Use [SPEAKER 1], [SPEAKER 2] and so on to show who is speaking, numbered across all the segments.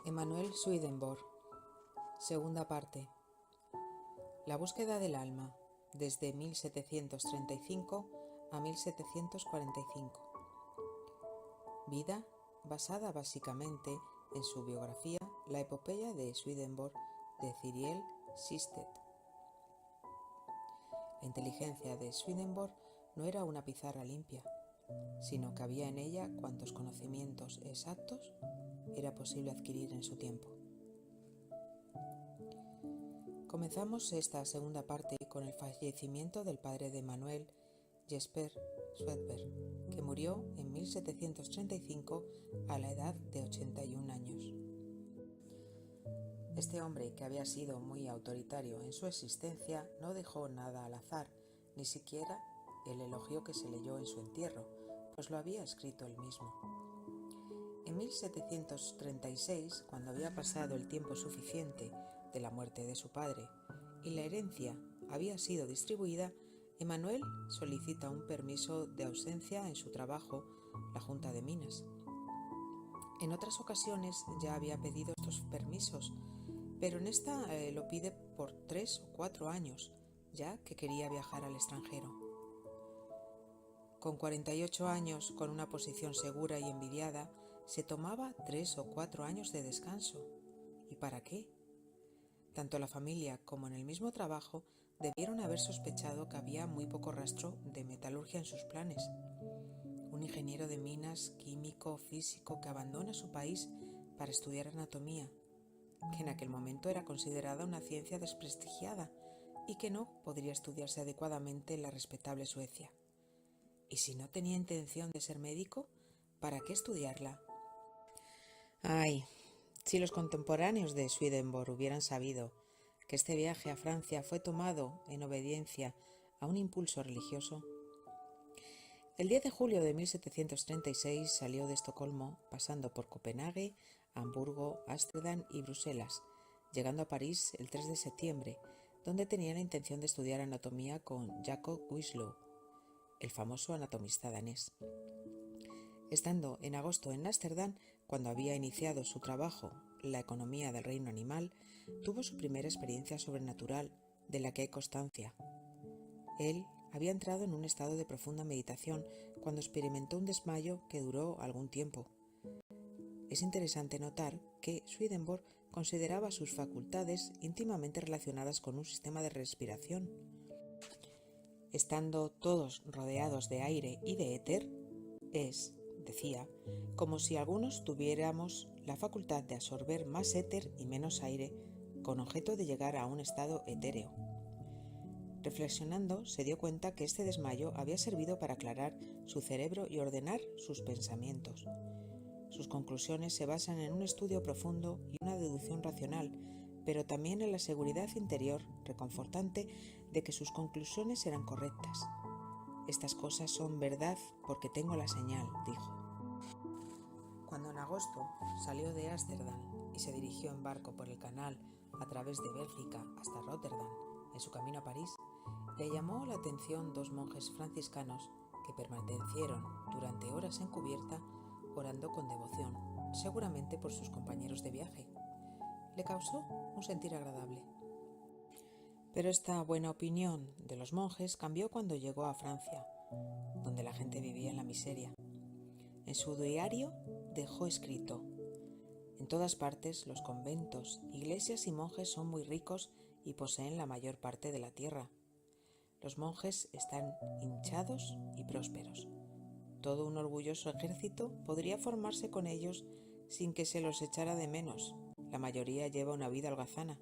[SPEAKER 1] Emanuel Swedenborg. Segunda parte. La búsqueda del alma, desde 1735 a 1745. Vida basada básicamente en su biografía, la epopeya de Swedenborg de Cyriell Systed. La inteligencia de Swedenborg no era una pizarra limpia, sino que había en ella cuantos conocimientos exactos era posible adquirir en su tiempo. Comenzamos esta segunda parte con el fallecimiento del padre de Emanuel, Jesper Swedenborg, que murió en 1735 a la edad de 81 años. Este hombre, que había sido muy autoritario en su existencia, no dejó nada al azar, ni siquiera el elogio que se leyó en su entierro, pues lo había escrito él mismo. En 1736, cuando había pasado el tiempo suficiente de la muerte de su padre y la herencia había sido distribuida, Emanuel solicita un permiso de ausencia en su trabajo, la Junta de Minas. En otras ocasiones ya había pedido estos permisos, pero en esta lo pide por 3 o 4 años, ya que quería viajar al extranjero. Con 48 años, con una posición segura y envidiada, se tomaba 3 o 4 años de descanso. ¿Y para qué? Tanto la familia como en el mismo trabajo debieron haber sospechado que había muy poco rastro de metalurgia en sus planes. Un ingeniero de minas, químico, físico, que abandona su país para estudiar anatomía, que en aquel momento era considerada una ciencia desprestigiada y que no podría estudiarse adecuadamente en la respetable Suecia. ¿Y si no tenía intención de ser médico, para qué estudiarla? Ay, si los contemporáneos de Swedenborg hubieran sabido que este viaje a Francia fue tomado en obediencia a un impulso religioso. El 10 de julio de 1736 salió de Estocolmo, pasando por Copenhague, Hamburgo, Ámsterdam y Bruselas, llegando a París el 3 de septiembre, donde tenía la intención de estudiar anatomía con Jacob Winslow, el famoso anatomista danés. Estando en agosto en Ámsterdam, cuando había iniciado su trabajo, la economía del reino animal, tuvo su primera experiencia sobrenatural, de la que hay constancia. Él había entrado en un estado de profunda meditación cuando experimentó un desmayo que duró algún tiempo. Es interesante notar que Swedenborg consideraba sus facultades íntimamente relacionadas con un sistema de respiración. Estando todos rodeados de aire y de éter, decía, como si algunos tuviéramos la facultad de absorber más éter y menos aire, con objeto de llegar a un estado etéreo. Reflexionando, se dio cuenta que este desmayo había servido para aclarar su cerebro y ordenar sus pensamientos. Sus conclusiones se basan en un estudio profundo y una deducción racional, pero también en la seguridad interior reconfortante de que sus conclusiones eran correctas. Estas cosas son verdad porque tengo la señal, dijo. Cuando en agosto salió de Ámsterdam y se dirigió en barco por el canal a través de Bélgica hasta Rotterdam, en su camino a París, le llamó la atención 2 monjes franciscanos que permanecieron durante horas en cubierta orando con devoción, seguramente por sus compañeros de viaje. Le causó un sentir agradable. Pero esta buena opinión de los monjes cambió cuando llegó a Francia, donde la gente vivía en la miseria. En su diario dejó escrito: en todas partes los conventos, iglesias y monjes son muy ricos y poseen la mayor parte de la tierra. Los monjes están hinchados y prósperos. Todo un orgulloso ejército podría formarse con ellos sin que se los echara de menos. La mayoría lleva una vida holgazana.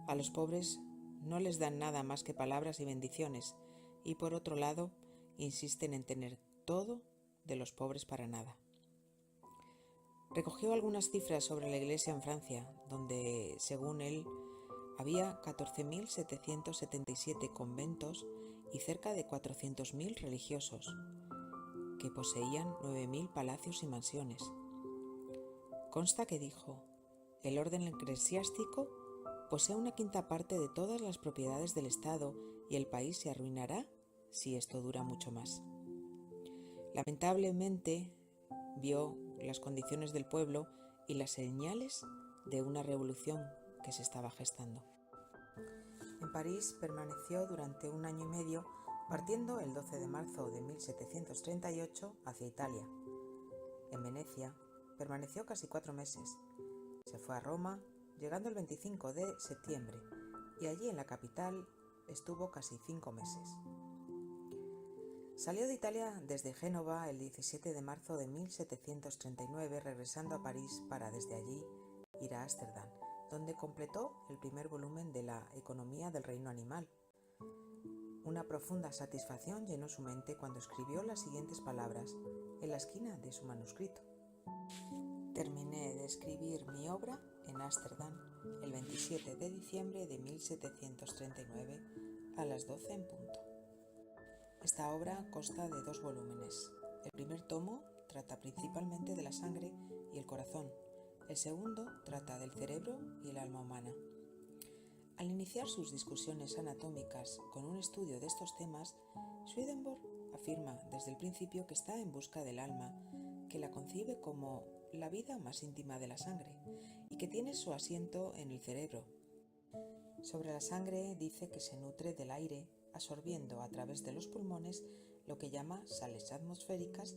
[SPEAKER 1] A los pobres no les dan nada más que palabras y bendiciones, y por otro lado, insisten en tener todo de los pobres para nada. Recogió algunas cifras sobre la iglesia en Francia, donde, según él, había 14.777 conventos y cerca de 400.000 religiosos, que poseían 9.000 palacios y mansiones. Consta que dijo: el orden eclesiástico posee una quinta parte de todas las propiedades del Estado y el país se arruinará si esto dura mucho más. Lamentablemente, vio las condiciones del pueblo y las señales de una revolución que se estaba gestando. En París permaneció durante 1 año y medio, partiendo el 12 de marzo de 1738 hacia Italia. En Venecia permaneció casi 4 meses. Se fue a Roma, llegando el 25 de septiembre, y allí en la capital estuvo casi 5 meses. Salió de Italia desde Génova el 17 de marzo de 1739, regresando a París para desde allí ir a Ámsterdam, donde completó el primer volumen de la Economía del reino animal. Una profunda satisfacción llenó su mente cuando escribió las siguientes palabras en la esquina de su manuscrito: terminé de escribir mi obra en Ámsterdam el 27 de diciembre de 1739 a las 12 en punto. Esta obra consta de 2 volúmenes. El primer tomo trata principalmente de la sangre y el corazón. El segundo trata del cerebro y el alma humana. Al iniciar sus discusiones anatómicas con un estudio de estos temas, Swedenborg afirma desde el principio que está en busca del alma, que la concibe como la vida más íntima de la sangre y que tiene su asiento en el cerebro. Sobre la sangre dice que se nutre del aire, absorbiendo a través de los pulmones lo que llama sales atmosféricas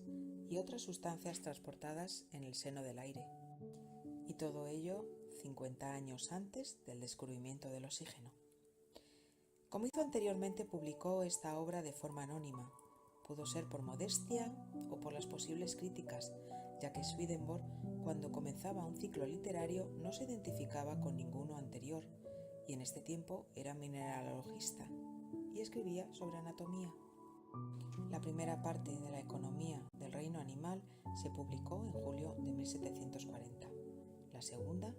[SPEAKER 1] y otras sustancias transportadas en el seno del aire. Y todo ello 50 años antes del descubrimiento del oxígeno. Como hizo anteriormente, publicó esta obra de forma anónima. Pudo ser por modestia o por las posibles críticas, ya que Swedenborg, cuando comenzaba un ciclo literario, no se identificaba con ninguno anterior, y en este tiempo era mineralogista y escribía sobre anatomía. La primera parte de la Economía del reino animal se publicó en julio de 1740. La segunda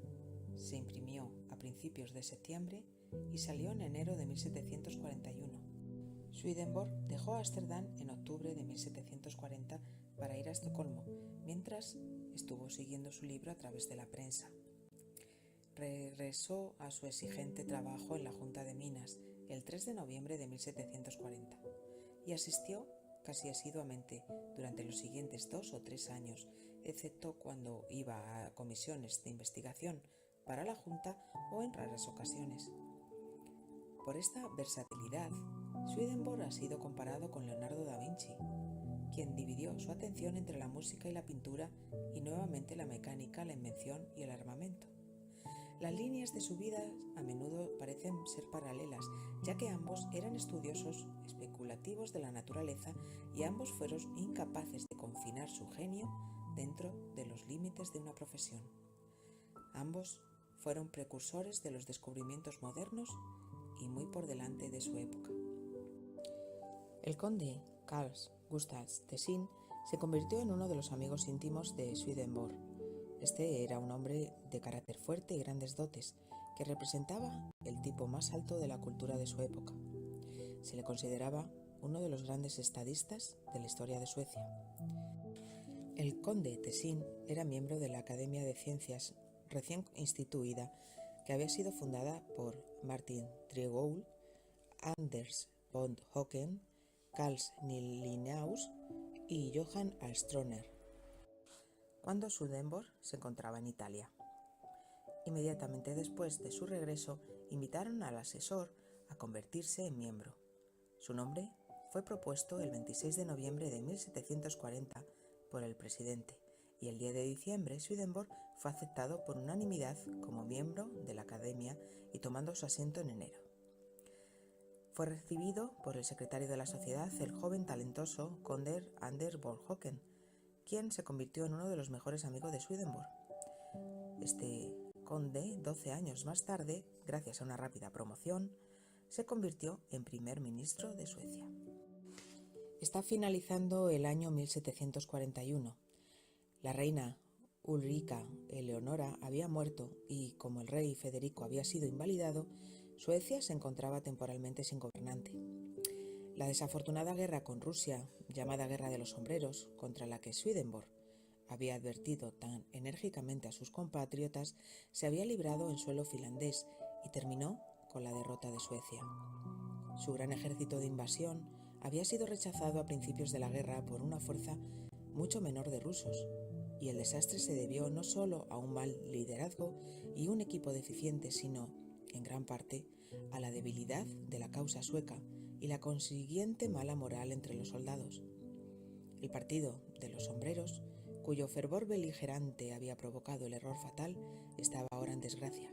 [SPEAKER 1] se imprimió a principios de septiembre y salió en enero de 1741. Swedenborg dejó Ámsterdam en octubre de 1740 para ir a Estocolmo, mientras estuvo siguiendo su libro a través de la prensa. Regresó a su exigente trabajo en la Junta de Minas el 3 de noviembre de 1740 y asistió casi asiduamente durante los siguientes 2 o 3 años, excepto cuando iba a comisiones de investigación para la Junta o en raras ocasiones. Por esta versatilidad, Swedenborg ha sido comparado con Leonardo da Vinci, quien dividió su atención entre la música y la pintura y nuevamente la mecánica, la invención y el armamento. Las líneas de su vida a menudo parecen ser paralelas, ya que ambos eran estudiosos especulativos de la naturaleza y ambos fueron incapaces de confinar su genio dentro de los límites de una profesión. Ambos fueron precursores de los descubrimientos modernos y muy por delante de su época. El conde Carl Gustav Tessin se convirtió en uno de los amigos íntimos de Swedenborg. Este era un hombre de carácter fuerte y grandes dotes, que representaba el tipo más alto de la cultura de su época. Se le consideraba uno de los grandes estadistas de la historia de Suecia. El conde Tessin era miembro de la Academia de Ciencias recién instituida, que había sido fundada por Martin Triegoul, Anders von Hocken, Carl Linnaeus y Johann Astroner, cuando Swedenborg se encontraba en Italia. Inmediatamente después de su regreso, invitaron al asesor a convertirse en miembro. Su nombre fue propuesto el 26 de noviembre de 1740 por el presidente, y el 10 de diciembre Swedenborg fue aceptado por unanimidad como miembro de la Academia y tomando su asiento en enero. Fue recibido por el secretario de la sociedad, el joven talentoso conde Anders von Hocken, quien se convirtió en uno de los mejores amigos de Swedenborg. Este conde, 12 años más tarde, gracias a una rápida promoción, se convirtió en primer ministro de Suecia. Está finalizando el año 1741. La reina Ulrica Eleonora había muerto y, como el rey Federico había sido invalidado, Suecia se encontraba temporalmente sin gobernante. La desafortunada guerra con Rusia, llamada Guerra de los Sombreros, contra la que Swedenborg había advertido tan enérgicamente a sus compatriotas, se había librado en suelo finlandés y terminó con la derrota de Suecia. Su gran ejército de invasión había sido rechazado a principios de la guerra por una fuerza mucho menor de rusos, y el desastre se debió no solo a un mal liderazgo y un equipo deficiente, sino, en gran parte, a la debilidad de la causa sueca y la consiguiente mala moral entre los soldados. El partido de los sombreros, cuyo fervor beligerante había provocado el error fatal, estaba ahora en desgracia,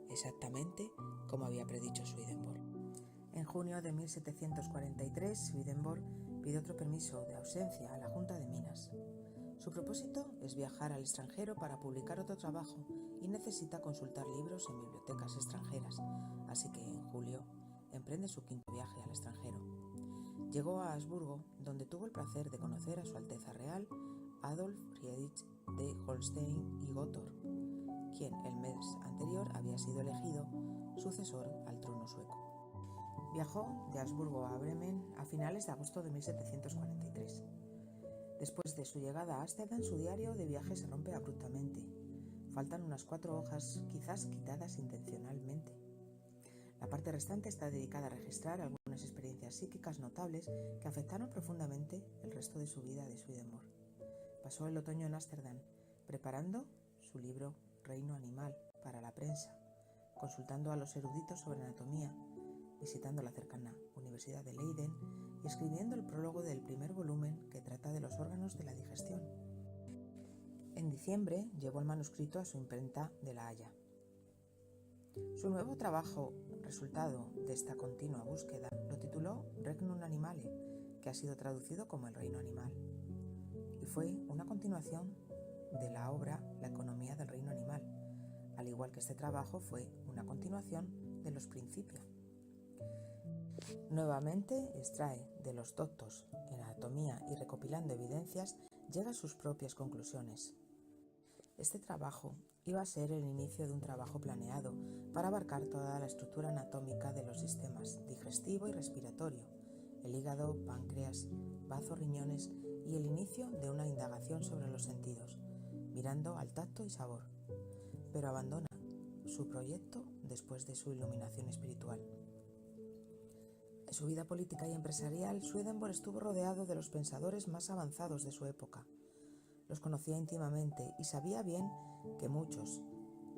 [SPEAKER 1] exactamente como había predicho Swedenborg. En junio de 1743, Swedenborg pide otro permiso de ausencia a la Junta de Minas. Su propósito es viajar al extranjero para publicar otro trabajo y necesita consultar libros en bibliotecas extranjeras, así que en julio emprende su quinto viaje al extranjero. Llegó a Habsburgo, donde tuvo el placer de conocer a Su Alteza Real Adolf Friedrich de Holstein y Gottorp, quien el mes anterior había sido elegido sucesor al trono sueco. Viajó de Habsburgo a Bremen a finales de agosto de 1743. Después de su llegada a Ámsterdam, su diario de viaje se rompe abruptamente. Faltan unas 4 hojas, quizás quitadas intencionalmente. La parte restante está dedicada a registrar algunas experiencias psíquicas notables que afectaron profundamente el resto de su vida de Swedenborg. Pasó el otoño en Ámsterdam, preparando su libro Reino Animal para la prensa, consultando a los eruditos sobre anatomía, visitando la cercana Universidad de Leiden y escribiendo el prólogo del primer volumen que trata de los órganos de la digestión. En diciembre llevó el manuscrito a su imprenta de La Haya. Su nuevo trabajo, resultado de esta continua búsqueda, lo tituló Regnum Animale, que ha sido traducido como El Reino Animal, y fue una continuación de la obra La Economía del Reino Animal, al igual que este trabajo fue una continuación de Los Principia. Nuevamente extrae de los doctos en anatomía y recopilando evidencias llega a sus propias conclusiones. Este trabajo iba a ser el inicio de un trabajo planeado para abarcar toda la estructura anatómica de los sistemas digestivo y respiratorio, el hígado, páncreas, bazo, riñones y el inicio de una indagación sobre los sentidos, mirando al tacto y sabor, pero abandona su proyecto después de su iluminación espiritual. En su vida política y empresarial, Swedenborg estuvo rodeado de los pensadores más avanzados de su época. Los conocía íntimamente y sabía bien que muchos,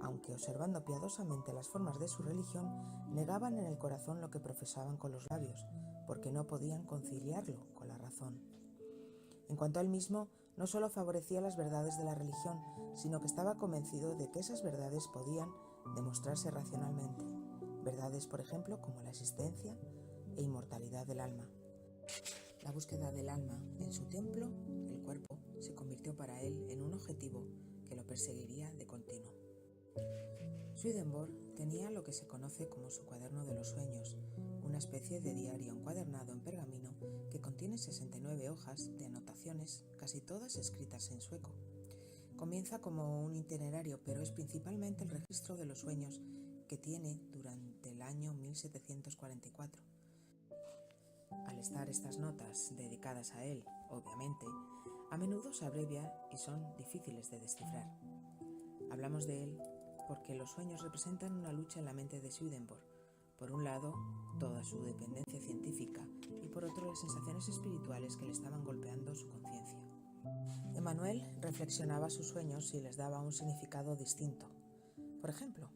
[SPEAKER 1] aunque observando piadosamente las formas de su religión, negaban en el corazón lo que profesaban con los labios, porque no podían conciliarlo con la razón. En cuanto a él mismo, no solo favorecía las verdades de la religión, sino que estaba convencido de que esas verdades podían demostrarse racionalmente. Verdades, por ejemplo, como la existencia e inmortalidad del alma. La búsqueda del alma en su templo, el cuerpo, se convirtió para él en un objetivo que lo perseguiría de continuo. Swedenborg tenía lo que se conoce como su cuaderno de los sueños, una especie de diario encuadernado en pergamino que contiene 69 hojas de anotaciones, casi todas escritas en sueco. Comienza como un itinerario, pero es principalmente el registro de los sueños que tiene durante el año 1744. Al estar estas notas dedicadas a él, obviamente, a menudo se abrevia y son difíciles de descifrar. Hablamos de él porque los sueños representan una lucha en la mente de Swedenborg. Por un lado, toda su dependencia científica y por otro, las sensaciones espirituales que le estaban golpeando su conciencia. Emmanuel reflexionaba sus sueños y les daba un significado distinto. Por ejemplo,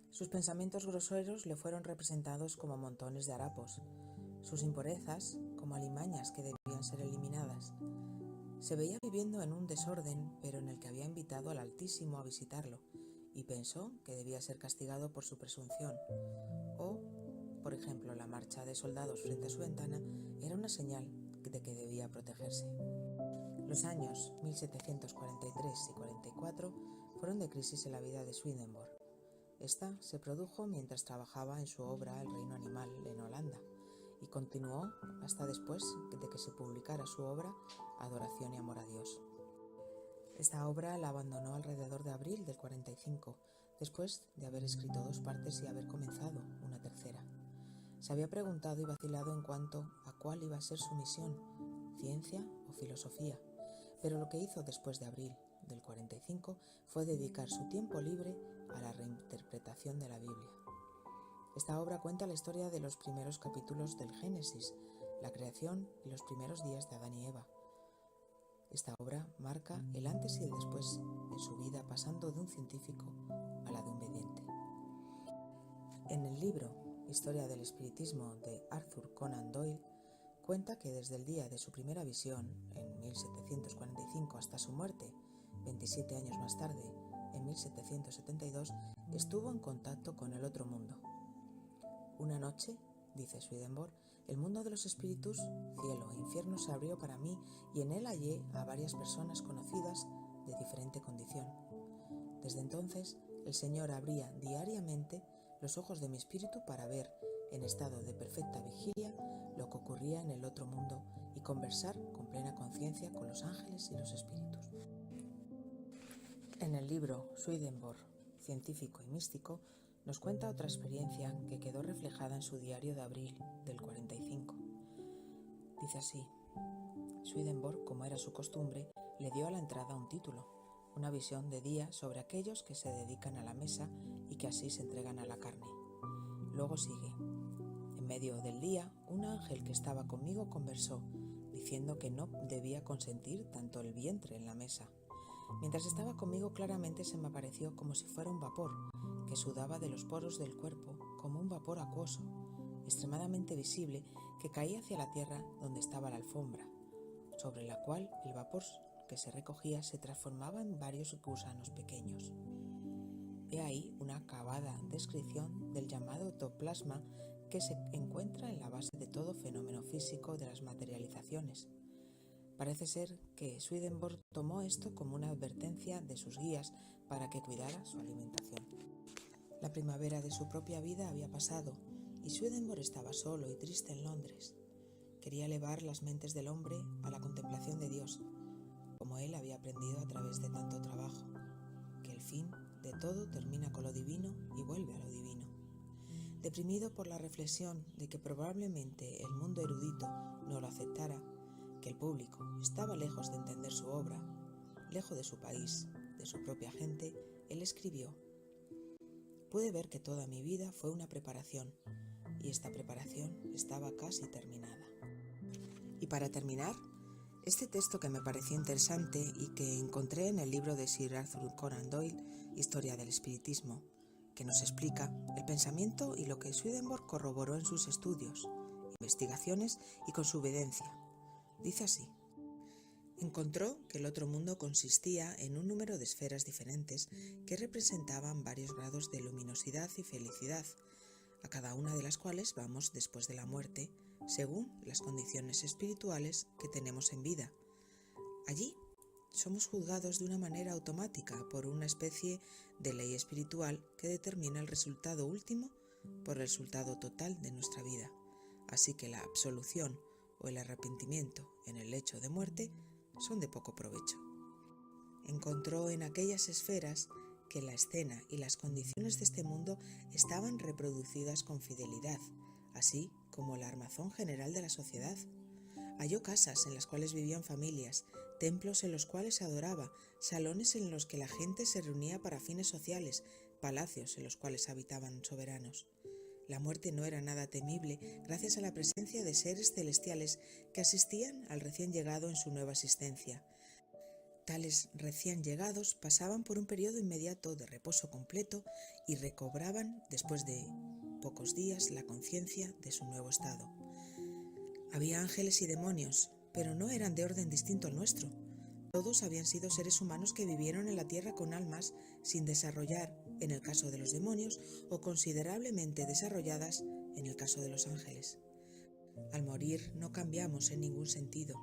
[SPEAKER 1] sus pensamientos groseros le fueron representados como montones de harapos, sus impurezas como alimañas que debían ser eliminadas. Se veía viviendo en un desorden, pero en el que había invitado al Altísimo a visitarlo, y pensó que debía ser castigado por su presunción. O, por ejemplo, la marcha de soldados frente a su ventana era una señal de que debía protegerse. Los años 1743 y 44 fueron de crisis en la vida de Swedenborg. Esta se produjo mientras trabajaba en su obra El Reino Animal en Holanda, y continuó hasta después de que se publicara su obra Adoración y Amor a Dios. Esta obra la abandonó alrededor de abril del 45, después de haber escrito 2 partes y haber comenzado una tercera. Se había preguntado y vacilado en cuanto a cuál iba a ser su misión, ciencia o filosofía, pero lo que hizo después de abril del 45 fue dedicar su tiempo libre a la reinterpretación de la Biblia. Esta obra cuenta la historia de los primeros capítulos del Génesis, la creación y los primeros días de Adán y Eva. Esta obra marca el antes y el después en su vida, pasando de un científico a la de un vidente. En el libro Historia del Espiritismo de Arthur Conan Doyle, cuenta que desde el día de su primera visión, en 1745, hasta su muerte, 27 años más tarde, en 1772, estuvo en contacto con el otro mundo. Una noche, dice Swedenborg, el mundo de los espíritus, cielo e infierno, se abrió para mí y en él hallé a varias personas conocidas de diferente condición. Desde entonces, el Señor abría diariamente los ojos de mi espíritu para ver, en estado de perfecta vigilia, lo que ocurría en el otro mundo y conversar con plena conciencia con los ángeles y los espíritus. En el libro Swedenborg, científico y místico, nos cuenta otra experiencia que quedó reflejada en su diario de abril del 45. Dice así: Swedenborg, como era su costumbre, le dio a la entrada un título, una visión de día sobre aquellos que se dedican a la mesa y que así se entregan a la carne. Luego sigue: en medio del día, un ángel que estaba conmigo conversó, diciendo que no debía consentir tanto el vientre en la mesa. Mientras estaba conmigo, claramente se me apareció como si fuera un vapor que sudaba de los poros del cuerpo, como un vapor acuoso, extremadamente visible, que caía hacia la tierra donde estaba la alfombra, sobre la cual el vapor que se recogía se transformaba en varios gusanos pequeños. He ahí una acabada descripción del llamado ectoplasma que se encuentra en la base de todo fenómeno físico de las materializaciones. Parece ser que Swedenborg tomó esto como una advertencia de sus guías para que cuidara su alimentación. La primavera de su propia vida había pasado y Swedenborg estaba solo y triste en Londres. Quería elevar las mentes del hombre a la contemplación de Dios, como él había aprendido a través de tanto trabajo, que el fin de todo termina con lo divino y vuelve a lo divino. Deprimido por la reflexión de que probablemente el mundo erudito no lo aceptara, que el público estaba lejos de entender su obra, lejos de su país, de su propia gente, él escribió: pude ver que toda mi vida fue una preparación, y esta preparación estaba casi terminada. Y para terminar, este texto que me pareció interesante y que encontré en el libro de Sir Arthur Conan Doyle, Historia del Espiritismo, que nos explica el pensamiento y lo que Swedenborg corroboró en sus estudios, investigaciones y con su evidencia. Dice así: encontró que el otro mundo consistía en un número de esferas diferentes que representaban varios grados de luminosidad y felicidad, a cada una de las cuales vamos después de la muerte, según las condiciones espirituales que tenemos en vida. Allí somos juzgados de una manera automática por una especie de ley espiritual que determina el resultado último por el resultado total de nuestra vida. Así que la absolución o el arrepentimiento en el lecho de muerte son de poco provecho. Encontró en aquellas esferas que la escena y las condiciones de este mundo estaban reproducidas con fidelidad, así como la armazón general de la sociedad. Halló casas en las cuales vivían familias, templos en los cuales se adoraba, salones en los que la gente se reunía para fines sociales, palacios en los cuales habitaban soberanos. La muerte no era nada temible gracias a la presencia de seres celestiales que asistían al recién llegado en su nueva existencia. Tales recién llegados pasaban por un periodo inmediato de reposo completo y recobraban, después de pocos días, la conciencia de su nuevo estado. Había ángeles y demonios, pero no eran de orden distinto al nuestro. Todos habían sido seres humanos que vivieron en la tierra con almas sin desarrollar, en el caso de los demonios, o considerablemente desarrolladas en el caso de los ángeles. Al morir no cambiamos en ningún sentido.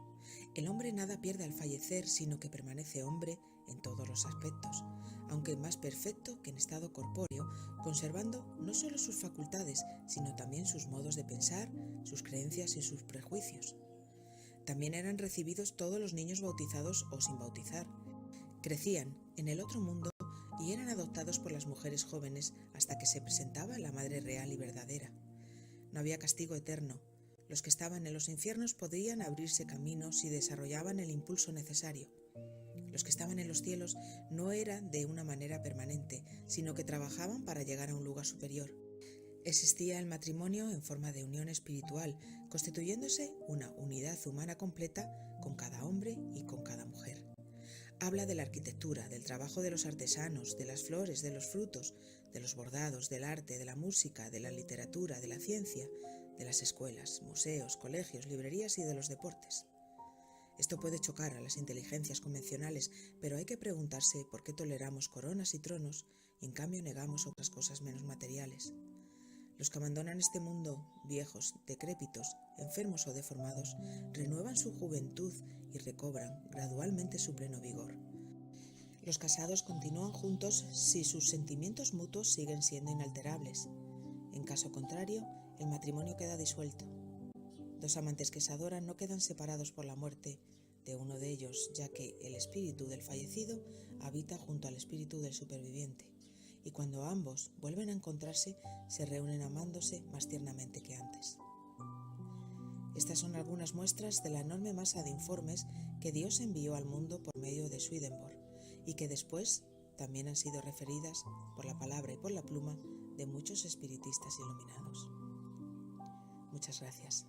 [SPEAKER 1] El hombre nada pierde al fallecer, sino que permanece hombre en todos los aspectos, aunque más perfecto que en estado corpóreo, conservando no solo sus facultades, sino también sus modos de pensar, sus creencias y sus prejuicios. También eran recibidos todos los niños bautizados o sin bautizar. Crecían en el otro mundo y eran adoptados por las mujeres jóvenes hasta que se presentaba la Madre Real y verdadera. No había castigo eterno. Los que estaban en los infiernos podían abrirse camino si desarrollaban el impulso necesario. Los que estaban en los cielos no eran de una manera permanente, sino que trabajaban para llegar a un lugar superior. Existía el matrimonio en forma de unión espiritual, constituyéndose una unidad humana completa con cada hombre y con cada mujer. Habla de la arquitectura, del trabajo de los artesanos, de las flores, de los frutos, de los bordados, del arte, de la música, de la literatura, de la ciencia, de las escuelas, museos, colegios, librerías y de los deportes. Esto puede chocar a las inteligencias convencionales, pero hay que preguntarse por qué toleramos coronas y tronos y en cambio negamos otras cosas menos materiales. Los que abandonan este mundo, viejos, decrépitos, enfermos o deformados, renuevan su juventud y recobran gradualmente su pleno vigor. Los casados continúan juntos si sus sentimientos mutuos siguen siendo inalterables. En caso contrario, el matrimonio queda disuelto. Dos amantes que se adoran no quedan separados por la muerte de uno de ellos, ya que el espíritu del fallecido habita junto al espíritu del superviviente, y cuando ambos vuelven a encontrarse, se reúnen amándose más tiernamente que antes. Estas son algunas muestras de la enorme masa de informes que Dios envió al mundo por medio de Swedenborg, y que después también han sido referidas por la palabra y por la pluma de muchos espiritistas iluminados. Muchas gracias.